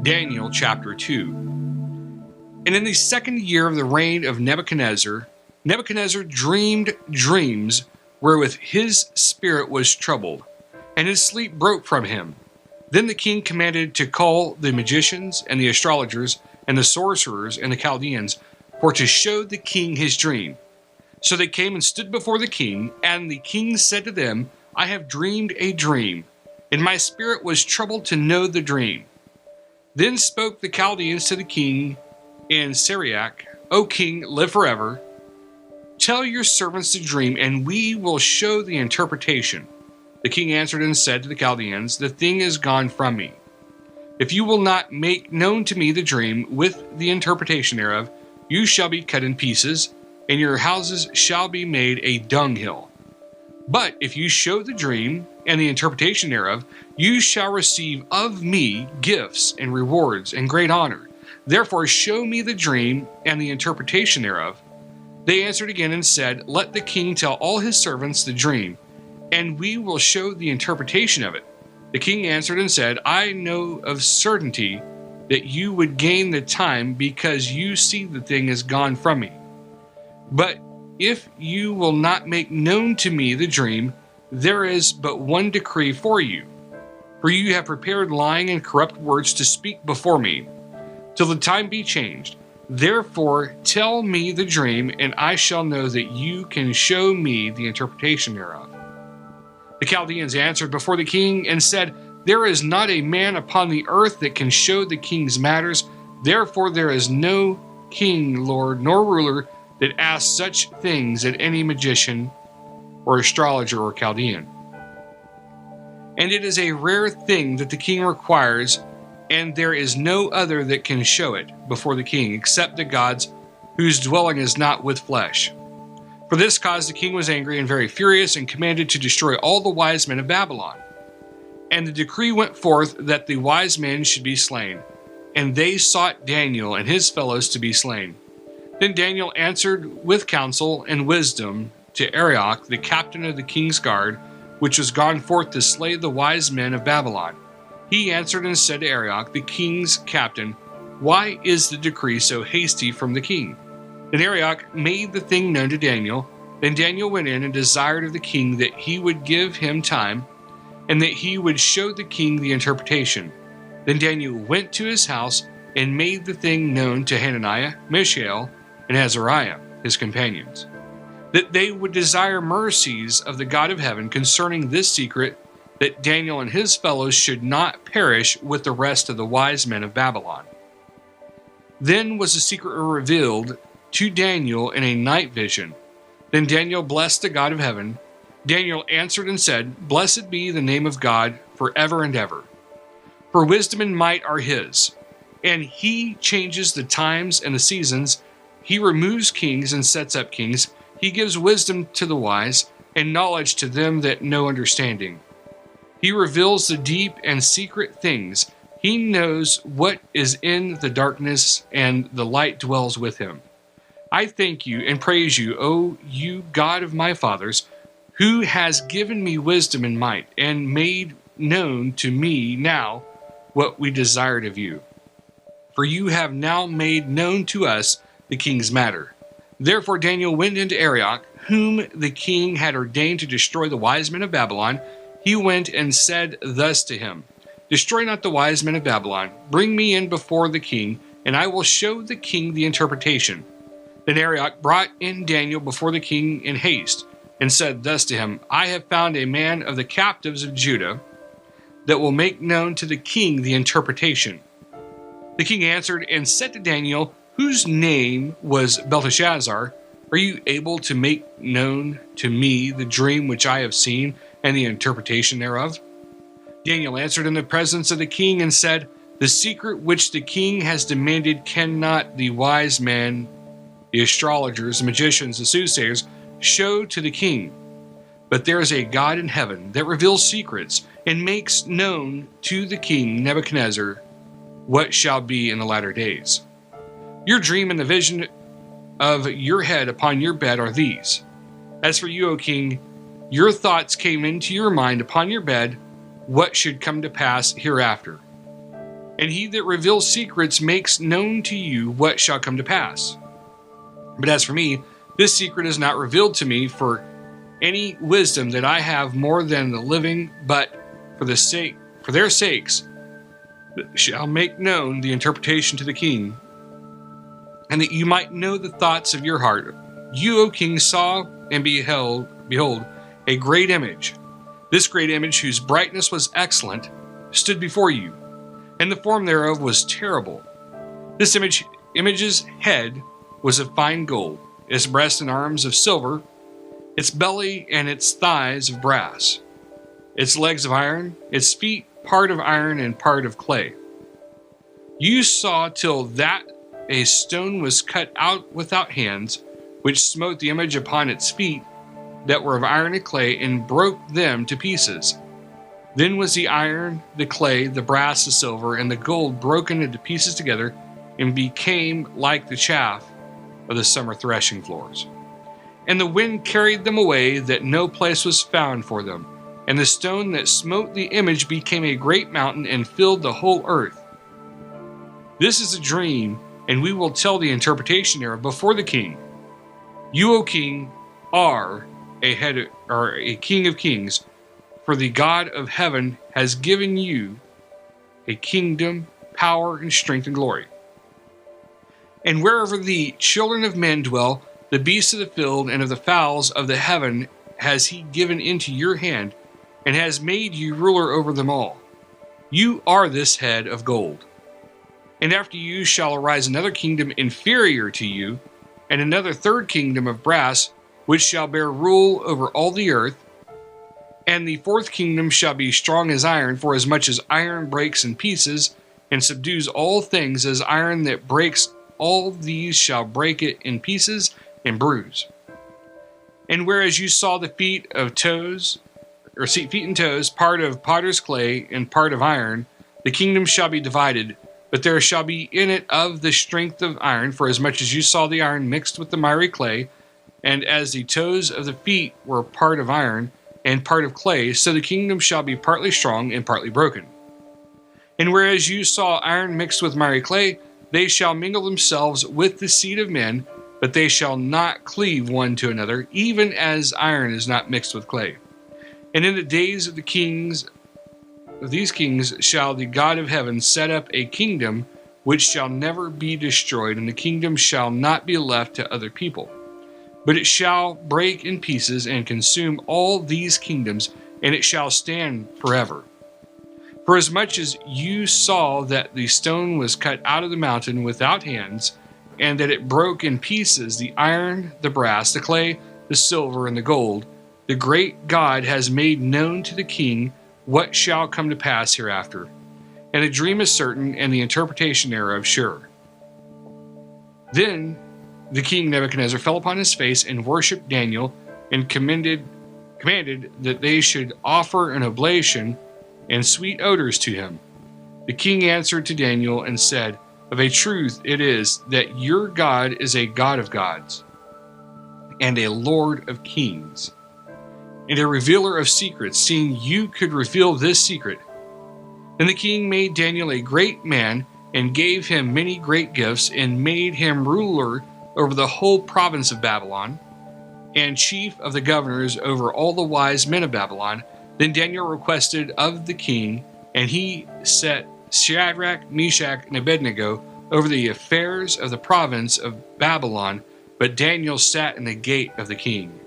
Daniel chapter 2. And in the second year of the reign of Nebuchadnezzar, Nebuchadnezzar dreamed dreams wherewith his spirit was troubled, and his sleep broke from him. Then the king commanded to call the magicians and the astrologers and the sorcerers and the Chaldeans for to show the king his dream. So they came and stood before the king, and the king said to them, I have dreamed a dream, and my spirit was troubled to know the dream. Then spoke the Chaldeans to the king in Syriac, O king, live forever. Tell your servants the dream, and we will show the interpretation. The king answered and said to the Chaldeans, the thing is gone from me. If you will not make known to me the dream with the interpretation thereof, you shall be cut in pieces, and your houses shall be made a dunghill. But if you show the dream and the interpretation thereof, you shall receive of me gifts and rewards and great honor. Therefore show me the dream and the interpretation thereof. They answered again and said, let the king tell all his servants the dream, and we will show the interpretation of it. The king answered and said, I know of certainty that you would gain the time, because you see the thing is gone from me. But if you will not make known to me the dream, there is but one decree for you. For you have prepared lying and corrupt words to speak before me, till the time be changed. Therefore tell me the dream, and I shall know that you can show me the interpretation thereof. The Chaldeans answered before the king and said, there is not a man upon the earth that can show the king's matters. Therefore there is no king, lord, nor ruler that asks such things at any magician or astrologer or Chaldean. And it is a rare thing that the king requires, and there is no other that can show it before the king, except the gods whose dwelling is not with flesh. For this cause the king was angry and very furious, and commanded to destroy all the wise men of Babylon. And the decree went forth that the wise men should be slain, and they sought Daniel and his fellows to be slain. Then Daniel answered with counsel and wisdom to Arioch, the captain of the king's guard, which was gone forth to slay the wise men of Babylon. He answered and said to Arioch, the king's captain, why is the decree so hasty from the king? Then Arioch made the thing known to Daniel. Then Daniel went in and desired of the king that he would give him time, and that he would show the king the interpretation. Then Daniel went to his house and made the thing known to Hananiah, Mishael, and Azariah, his companions, that they would desire mercies of the God of heaven concerning this secret, that Daniel and his fellows should not perish with the rest of the wise men of Babylon. Then was the secret revealed to Daniel in a night vision. Then Daniel blessed the God of heaven. Daniel answered and said, blessed be the name of God forever and ever. For wisdom and might are his, and he changes the times and the seasons. He removes kings and sets up kings. He gives wisdom to the wise, and knowledge to them that know understanding. He reveals the deep and secret things. He knows what is in the darkness, and the light dwells with him. I thank you and praise you, O you God of my fathers, who has given me wisdom and might, and made known to me now what we desired of you. For you have now made known to us the king's matter. Therefore Daniel went into Arioch, whom the king had ordained to destroy the wise men of Babylon. He went and said thus to him, destroy not the wise men of Babylon. Bring me in before the king, and I will show the king the interpretation. Then Arioch brought in Daniel before the king in haste, and said thus to him, I have found a man of the captives of Judah that will make known to the king the interpretation. The king answered and said to Daniel, whose name was Belteshazzar, are you able to make known to me the dream which I have seen, and the interpretation thereof? Daniel answered in the presence of the king and said, the secret which the king has demanded cannot the wise men, the astrologers, the magicians, the soothsayers, show to the king. But there is a God in heaven that reveals secrets, and makes known to the king Nebuchadnezzar what shall be in the latter days. Your dream and the vision of your head upon your bed are these. As for you, O king, your thoughts came into your mind upon your bed, what should come to pass hereafter. and he that reveals secrets makes known to you what shall come to pass. But as for me, this secret is not revealed to me for any wisdom that I have more than the living, but for their sakes shall make known the interpretation to the king, and that you might know the thoughts of your heart. You, O king, saw and behold, a great image. This great image, whose brightness was excellent, stood before you, and the form thereof was terrible. This image's head was of fine gold, its breast and arms of silver, its belly and its thighs of brass, its legs of iron, its feet part of iron and part of clay. You saw till that a stone was cut out without hands, which smote the image upon its feet that were of iron and clay, and broke them to pieces. Then was the iron, the clay, the brass, the silver, and the gold broken into pieces together, and became like the chaff of the summer threshing floors. And the wind carried them away, that no place was found for them. And the stone that smote the image became a great mountain, and filled the whole earth. This is a dream, and we will tell the interpretation thereof before the king. You, O king, are a king of kings, for the God of heaven has given you a kingdom, power, and strength, and glory. And wherever the children of men dwell, the beasts of the field and of the fowls of the heaven has he given into your hand, and has made you ruler over them all. You are this head of gold. And after you shall arise another kingdom inferior to you, and another third kingdom of brass, which shall bear rule over all the earth. And the fourth kingdom shall be strong as iron, for as much as iron breaks in pieces, and subdues all things, as iron that breaks, all these shall break it in pieces and bruise. And whereas you saw the feet and toes, part of potter's clay and part of iron, the kingdom shall be divided, but there shall be in it of the strength of iron, for as much as you saw the iron mixed with the miry clay, and as the toes of the feet were part of iron and part of clay, so the kingdom shall be partly strong and partly broken. And whereas you saw iron mixed with miry clay, they shall mingle themselves with the seed of men, but they shall not cleave one to another, even as iron is not mixed with clay. And in the days of these kings shall the God of heaven set up a kingdom which shall never be destroyed, and the kingdom shall not be left to other people. But it shall break in pieces and consume all these kingdoms, and it shall stand forever. For as much as you saw that the stone was cut out of the mountain without hands, and that it broke in pieces the iron, the brass, the clay, the silver, and the gold, the great God has made known to the king what shall come to pass hereafter. And the dream is certain, and the interpretation thereof sure. Then the king Nebuchadnezzar fell upon his face and worshipped Daniel, and commanded that they should offer an oblation and sweet odors to him. The king answered to Daniel and said, Of a truth it is that your God is a God of gods, and a Lord of kings, and a revealer of secrets, seeing you could reveal this secret. Then the king made Daniel a great man, and gave him many great gifts, and made him ruler over the whole province of Babylon, and chief of the governors over all the wise men of Babylon. Then Daniel requested of the king, and he set Shadrach, Meshach, and Abednego over the affairs of the province of Babylon, but Daniel sat in the gate of the king.